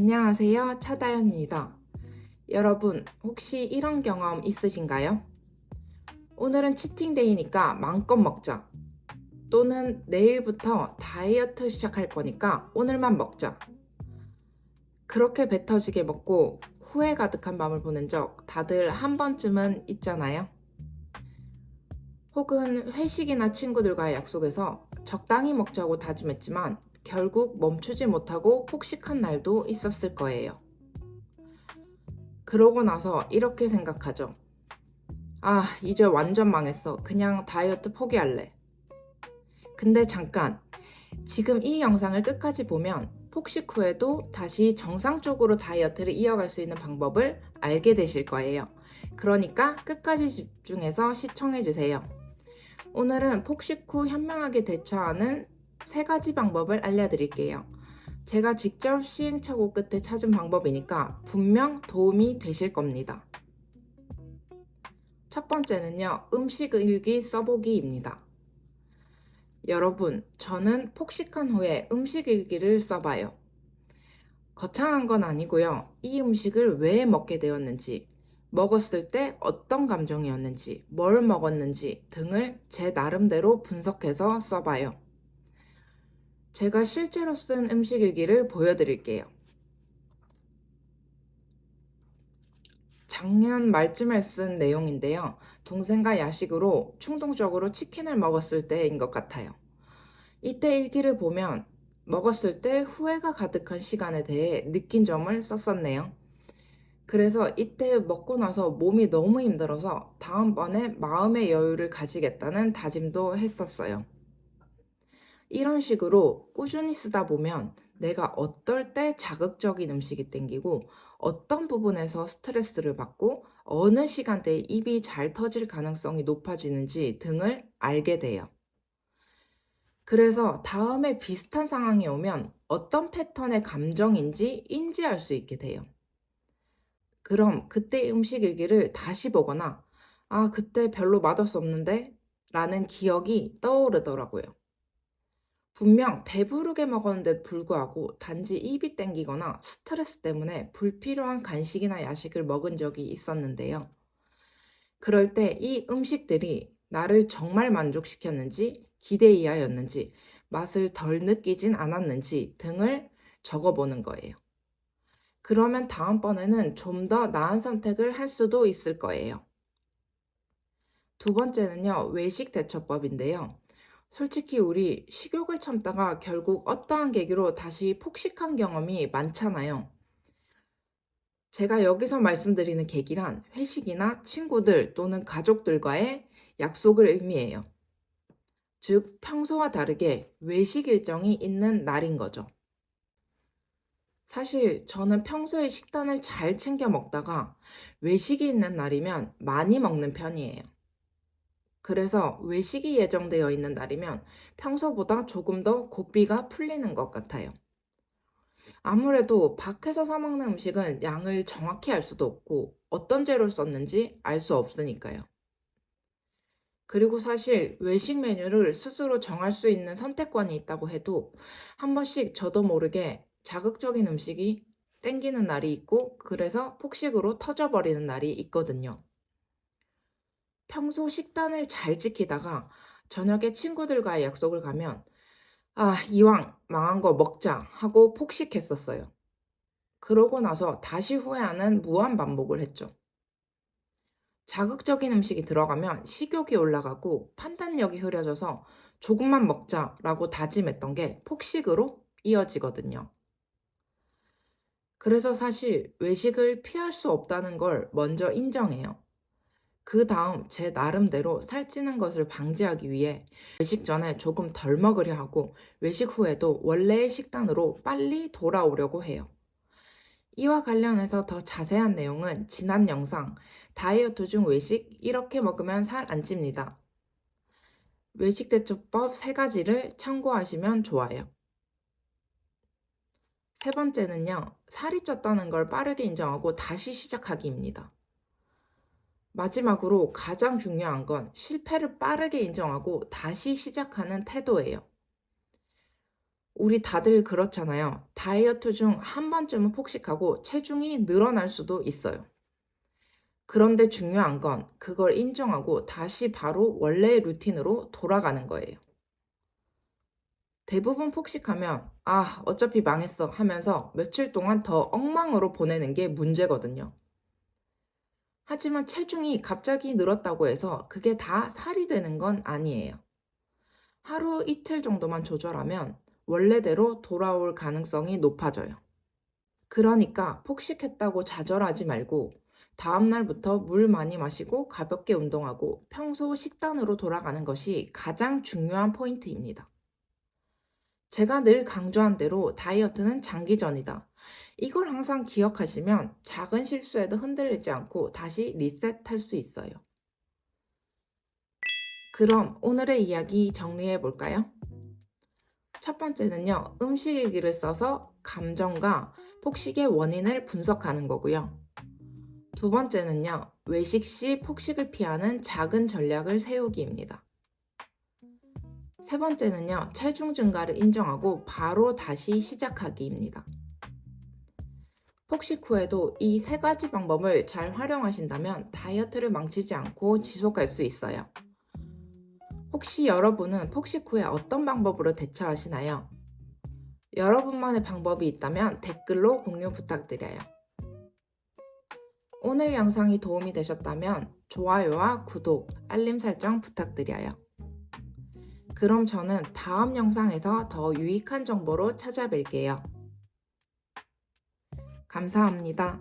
안녕하세요. 차다현입니다. 여러분, 혹시 이런 경험 있으신가요? 오늘은 치팅데이니까 마음껏 먹자. 또는 내일부터 다이어트 시작할 거니까 오늘만 먹자. 그렇게 배 터지게 먹고 후회 가득한 밤을 보낸 적 다들 한 번쯤은 있잖아요. 혹은 회식이나 친구들과의 약속에서 적당히 먹자고 다짐했지만 결국 멈추지 못하고 폭식한 날도 있었을 거예요. 그러고 나서 이렇게 생각하죠. 아, 이제 완전 망했어. 그냥 다이어트 포기할래. 근데 잠깐, 지금 이 영상을 끝까지 보면 폭식 후에도 다시 정상적으로 다이어트를 이어갈 수 있는 방법을 알게 되실 거예요. 그러니까 끝까지 집중해서 시청해주세요. 오늘은 폭식 후 현명하게 대처하는 3가지 방법을 알려드릴게요. 제가 직접 시행착오 끝에 찾은 방법이니까 분명 도움이 되실 겁니다. 첫 번째는요, 음식 일기 써보기입니다. 여러분, 저는 폭식한 후에 음식 일기를 써봐요. 거창한 건 아니고요. 이 음식을 왜 먹게 되었는지, 먹었을 때 어떤 감정이었는지, 뭘 먹었는지 등을 제 나름대로 분석해서 써봐요. 제가 실제로 쓴 음식 일기를 보여드릴게요. 작년 말쯤에 쓴 내용인데요. 동생과 야식으로 충동적으로 치킨을 먹었을 때인 것 같아요. 이때 일기를 보면 먹었을 때 후회가 가득한 시간에 대해 느낀 점을 썼었네요. 그래서 이때 먹고 나서 몸이 너무 힘들어서 다음번에 마음의 여유를 가지겠다는 다짐도 했었어요. 이런 식으로 꾸준히 쓰다 보면 내가 어떨 때 자극적인 음식이 땡기고 어떤 부분에서 스트레스를 받고 어느 시간대에 입이 잘 터질 가능성이 높아지는지 등을 알게 돼요. 그래서 다음에 비슷한 상황이 오면 어떤 패턴의 감정인지 인지할 수 있게 돼요. 그럼 그때 음식 일기를 다시 보거나, 아, 그때 별로 맛없었는데? 라는 기억이 떠오르더라고요. 분명 배부르게 먹었는데도 불구하고 단지 입이 땡기거나 스트레스 때문에 불필요한 간식이나 야식을 먹은 적이 있었는데요. 그럴 때 이 음식들이 나를 정말 만족시켰는지, 기대 이하였는지, 맛을 덜 느끼진 않았는지 등을 적어보는 거예요. 그러면 다음번에는 좀 더 나은 선택을 할 수도 있을 거예요. 두 번째는요, 외식 대처법인데요. 솔직히 우리 식욕을 참다가 결국 어떠한 계기로 다시 폭식한 경험이 많잖아요. 제가 여기서 말씀드리는 계기란 회식이나 친구들 또는 가족들과의 약속을 의미해요. 즉, 평소와 다르게 외식 일정이 있는 날인 거죠. 사실 저는 평소에 식단을 잘 챙겨 먹다가 외식이 있는 날이면 많이 먹는 편이에요. 그래서 외식이 예정되어 있는 날이면 평소보다 조금 더 고삐가 풀리는 것 같아요. 아무래도 밖에서 사 먹는 음식은 양을 정확히 알 수도 없고 어떤 재료를 썼는지 알 수 없으니까요. 그리고 사실 외식 메뉴를 스스로 정할 수 있는 선택권이 있다고 해도 한 번씩 저도 모르게 자극적인 음식이 땡기는 날이 있고 그래서 폭식으로 터져버리는 날이 있거든요. 평소 식단을 잘 지키다가 저녁에 친구들과의 약속을 가면 아, 이왕 망한 거 먹자 하고 폭식했었어요. 그러고 나서 다시 후회하는 무한 반복을 했죠. 자극적인 음식이 들어가면 식욕이 올라가고 판단력이 흐려져서 조금만 먹자라고 다짐했던 게 폭식으로 이어지거든요. 그래서 사실 외식을 피할 수 없다는 걸 먼저 인정해요. 그 다음 제 나름대로 살찌는 것을 방지하기 위해 외식 전에 조금 덜 먹으려 하고 외식 후에도 원래의 식단으로 빨리 돌아오려고 해요. 이와 관련해서 더 자세한 내용은 지난 영상 다이어트 중 외식 이렇게 먹으면 살 안 찝니다. 외식 대처법 3가지를 참고하시면 좋아요. 세 번째는요, 살이 쪘다는 걸 빠르게 인정하고 다시 시작하기입니다. 마지막으로 가장 중요한 건 실패를 빠르게 인정하고 다시 시작하는 태도예요. 우리 다들 그렇잖아요. 다이어트 중 한 번쯤은 폭식하고 체중이 늘어날 수도 있어요. 그런데 중요한 건 그걸 인정하고 다시 바로 원래의 루틴으로 돌아가는 거예요. 대부분 폭식하면 아, 어차피 망했어 하면서 며칠 동안 더 엉망으로 보내는 게 문제거든요. 하지만 체중이 갑자기 늘었다고 해서 그게 다 살이 되는 건 아니에요. 하루 이틀 정도만 조절하면 원래대로 돌아올 가능성이 높아져요. 그러니까 폭식했다고 좌절하지 말고 다음날부터 물 많이 마시고 가볍게 운동하고 평소 식단으로 돌아가는 것이 가장 중요한 포인트입니다. 제가 늘 강조한 대로 다이어트는 장기전이다. 이걸 항상 기억하시면 작은 실수에도 흔들리지 않고 다시 리셋할 수 있어요. 그럼 오늘의 이야기 정리해 볼까요? 첫 번째는요, 음식 일기를 써서 감정과 폭식의 원인을 분석하는 거고요. 두 번째는요, 외식 시 폭식을 피하는 작은 전략을 세우기입니다. 세 번째는요, 체중 증가를 인정하고 바로 다시 시작하기입니다. 폭식 후에도 이 세 가지 방법을 잘 활용하신다면 다이어트를 망치지 않고 지속할 수 있어요. 혹시 여러분은 폭식 후에 어떤 방법으로 대처하시나요? 여러분만의 방법이 있다면 댓글로 공유 부탁드려요. 오늘 영상이 도움이 되셨다면 좋아요와 구독, 알림 설정 부탁드려요. 그럼 저는 다음 영상에서 더 유익한 정보로 찾아뵐게요. 감사합니다.